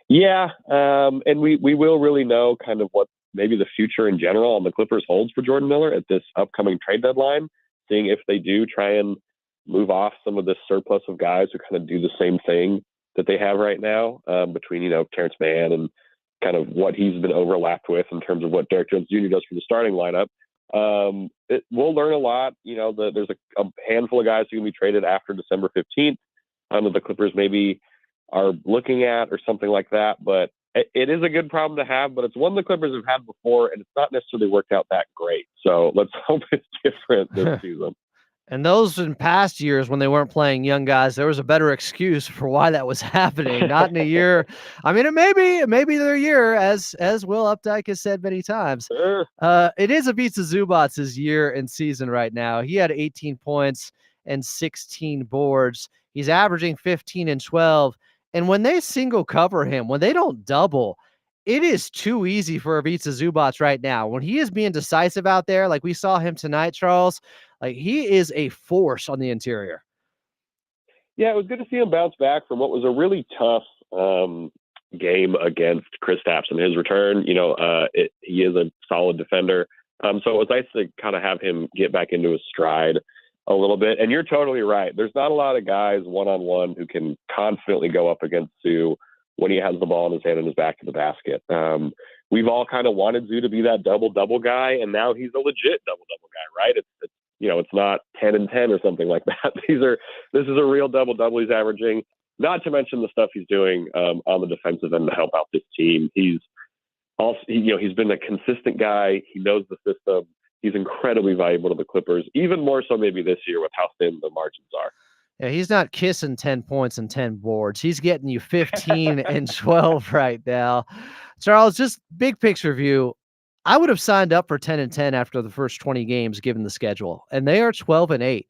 Yeah, and we will really know kind of what maybe the future in general on the Clippers holds for Jordan Miller at this upcoming trade deadline, seeing if they do try and move off some of this surplus of guys who kind of do the same thing that they have right now between, Terrence Mann and kind of what he's been overlapped with in terms of what Derek Jones Jr. does for the starting lineup. We'll learn a lot. There's a handful of guys who can be traded after December 15th that the Clippers maybe are looking at or something like that. But it is a good problem to have, but it's one the Clippers have had before, and it's not necessarily worked out that great. So let's hope it's different this season. And those in past years when they weren't playing young guys, there was a better excuse for why that was happening. Not in a year. I mean, it may be their year, as Will Updike has said many times. Sure. It is Ivica Zubac's year and season right now. He had 18 points and 16 boards. He's averaging 15 and 12. And when they single cover him, when they don't double, it is too easy for Ivica Zubac right now. When he is being decisive out there, like we saw him tonight, Charles, he is a force on the interior. Yeah, it was good to see him bounce back from what was a really tough game against Kristaps in his return. He is a solid defender. So it was nice to kind of have him get back into his stride a little bit. And you're totally right. There's not a lot of guys one-on-one who can confidently go up against Zoo when he has the ball in his hand and his back to the basket. We've all kind of wanted Zoo to be that double-double guy, and now he's a legit double-double guy, right? It's not 10 and 10 or something like that. This is a real double-double he's averaging, not to mention the stuff he's doing on the defensive end to help out this team. He's also, he's been a consistent guy. He knows the system. He's incredibly valuable to the Clippers, even more so maybe this year with how thin the margins are. Yeah, he's not kissing 10 points and 10 boards. He's getting you 15 and 12 right now. Charles, just big picture view. I would have signed up for 10 and 10 after the first 20 games, given the schedule, and they are 12 and 8.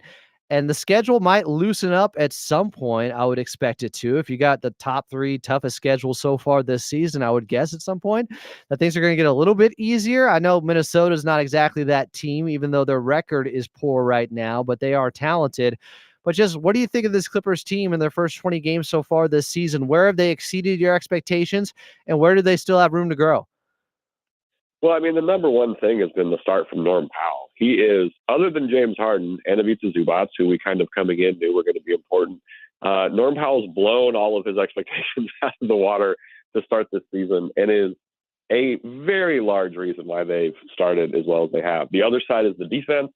And the schedule might loosen up at some point. I would expect it to. If you got the top 3 toughest schedules so far this season, I would guess at some point that things are going to get a little bit easier. I know Minnesota is not exactly that team, even though their record is poor right now, but they are talented. But just what do you think of this Clippers team in their first 20 games so far this season? Where have they exceeded your expectations, and where do they still have room to grow? Well, I mean, the number one thing has been the start from Norm Powell. He is, other than James Harden and Ivica Zubac, who we kind of coming in knew were going to be important, Norm Powell's blown all of his expectations out of the water to start this season and is a very large reason why they've started as well as they have. The other side is the defense,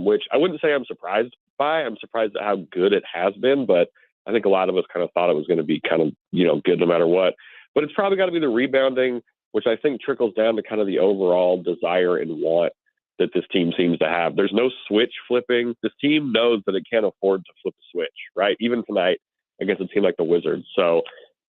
which I wouldn't say I'm surprised by. I'm surprised at how good it has been, but I think a lot of us kind of thought it was going to be kind of, good no matter what. But it's probably got to be the rebounding, which I think trickles down to kind of the overall desire and want that this team seems to have. There's no switch flipping. This team knows that it can't afford to flip a switch, right? Even tonight against a team like the Wizards. So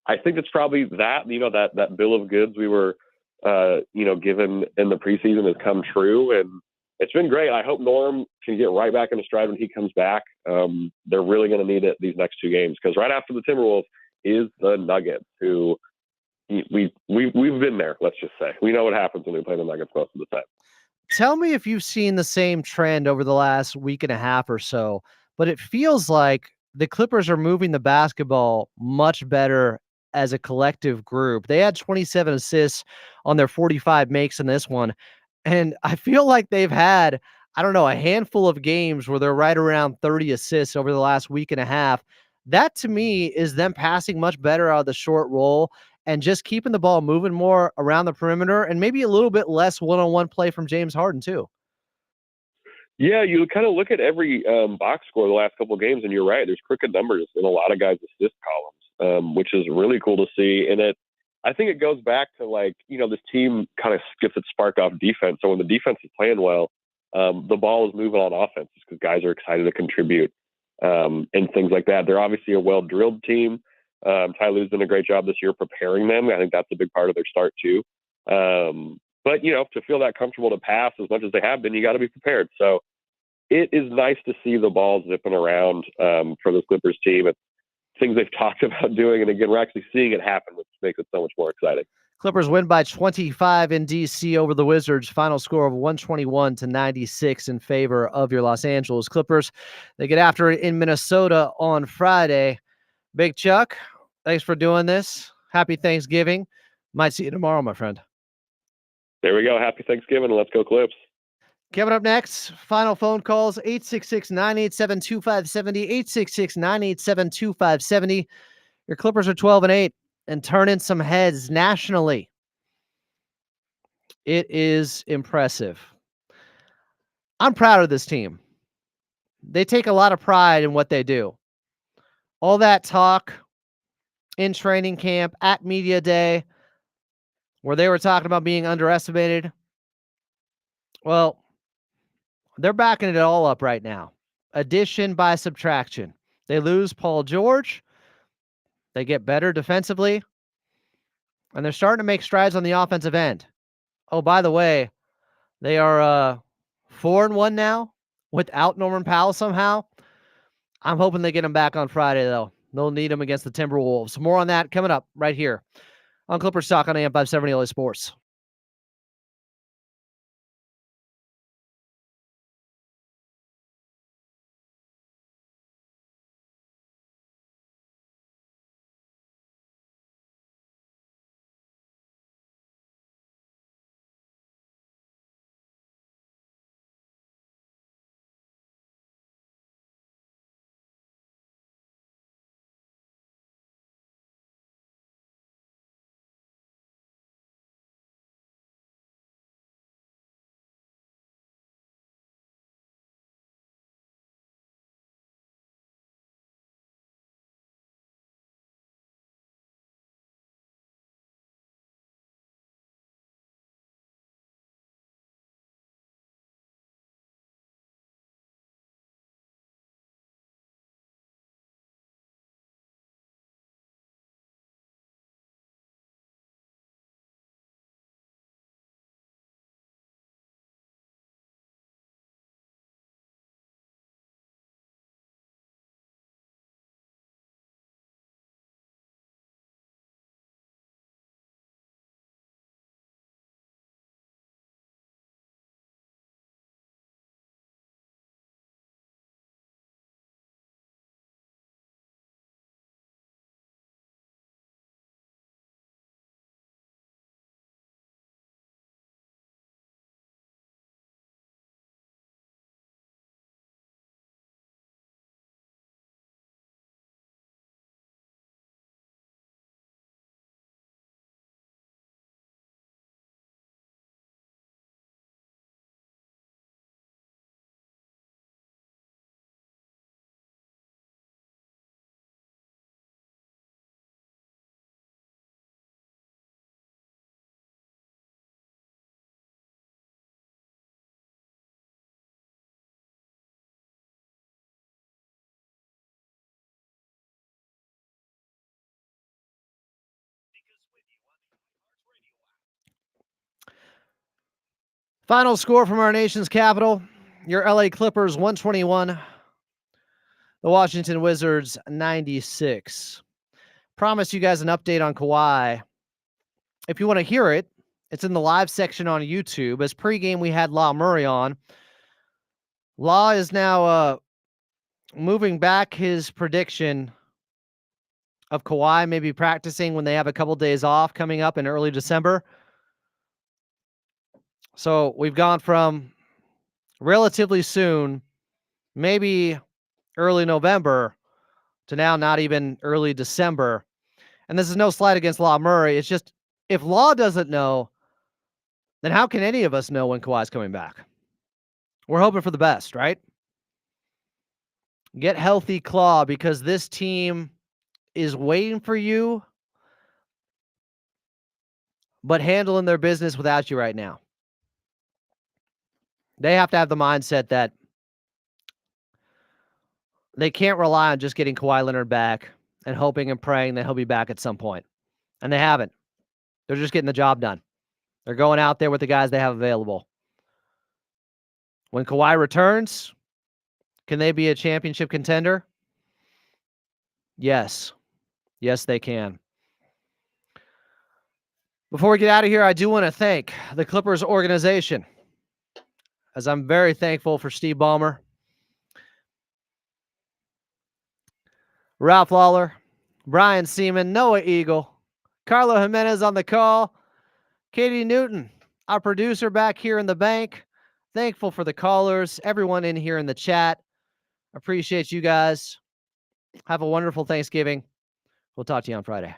I think it's probably that, that bill of goods we were, given in the preseason has come true. And it's been great. I hope Norm can get right back into stride when he comes back. They're really going to need it these next 2 games, because right after the Timberwolves is the Nuggets, who we've been there. Let's just say we know what happens when we play the Nuggets most of the time. Tell me if you've seen the same trend over the last week and a half or so, but it feels like the Clippers are moving the basketball much better as a collective group. They had 27 assists on their 45 makes in this one. And I feel like they've had, I don't know, a handful of games where they're right around 30 assists over the last week and a half. That to me is them passing much better out of the short roll and just keeping the ball moving more around the perimeter, and maybe a little bit less one-on-one play from James Harden too. Yeah, you kind of look at every box score the last couple of games, and you're right. There's crooked numbers in a lot of guys' assist columns, which is really cool to see. And I think it goes back to this team kind of gets its spark off defense. So when the defense is playing well, the ball is moving on offense because guys are excited to contribute and things like that. They're obviously a well-drilled team. Ty Lue's done a great job this year preparing them. I think that's a big part of their start too. But to feel that comfortable to pass as much as they have been, you got to be prepared. So it is nice to see the ball zipping around for this Clippers team. It's things they've talked about doing, and again, we're actually seeing it happen, which makes it so much more exciting. Clippers win by 25 in DC over the Wizards. Final score of 121-96 in favor of your Los Angeles Clippers. They get after it in Minnesota on Friday. Big Chuck, thanks for doing this. Happy Thanksgiving. Might see you tomorrow, my friend. There we go. Happy Thanksgiving, and let's go Clips. Coming up next, final phone calls, 866-987-2570, 866-987-2570. Your Clippers are 12-8 and turning some heads nationally. It is impressive. I'm proud of this team. They take a lot of pride in what they do. All that talk in training camp, at media day, where they were talking about being underestimated. Well, they're backing it all up right now. Addition by subtraction. They lose Paul George. They get better defensively. And they're starting to make strides on the offensive end. Oh, by the way, they are 4-1 now without Norman Powell somehow. I'm hoping they get him back on Friday, though. They'll need him against the Timberwolves. More on that coming up right here on Clippers Talk on AM 570 LA Sports. Final score from our nation's capital. Your LA Clippers 121. The Washington Wizards 96. Promise you guys an update on Kawhi. If you want to hear it, it's in the live section on YouTube. As pregame, we had Law Murray on. Law is now moving back his prediction of Kawhi maybe practicing when they have a couple days off coming up in early December. So we've gone from relatively soon, maybe early November, to now not even early December. And this is no slight against Law Murray. It's just, if Law doesn't know, then how can any of us know when Kawhi's coming back? We're hoping for the best, right? Get healthy, Claw, because this team is waiting for you, but handling their business without you right now. They have to have the mindset that they can't rely on just getting Kawhi Leonard back and hoping and praying that he'll be back at some point. And they haven't. They're just getting the job done. They're going out there with the guys they have available. When Kawhi returns, can they be a championship contender? Yes. Yes, they can. Before we get out of here, I do want to thank the Clippers organization, as I'm very thankful for Steve Ballmer, Ralph Lawler, Brian Seaman, Noah Eagle, Carlo Jimenez on the call, Katie Newton, our producer back here in the bank. Thankful for the callers, everyone in here in the chat. Appreciate you guys. Have a wonderful Thanksgiving. We'll talk to you on Friday.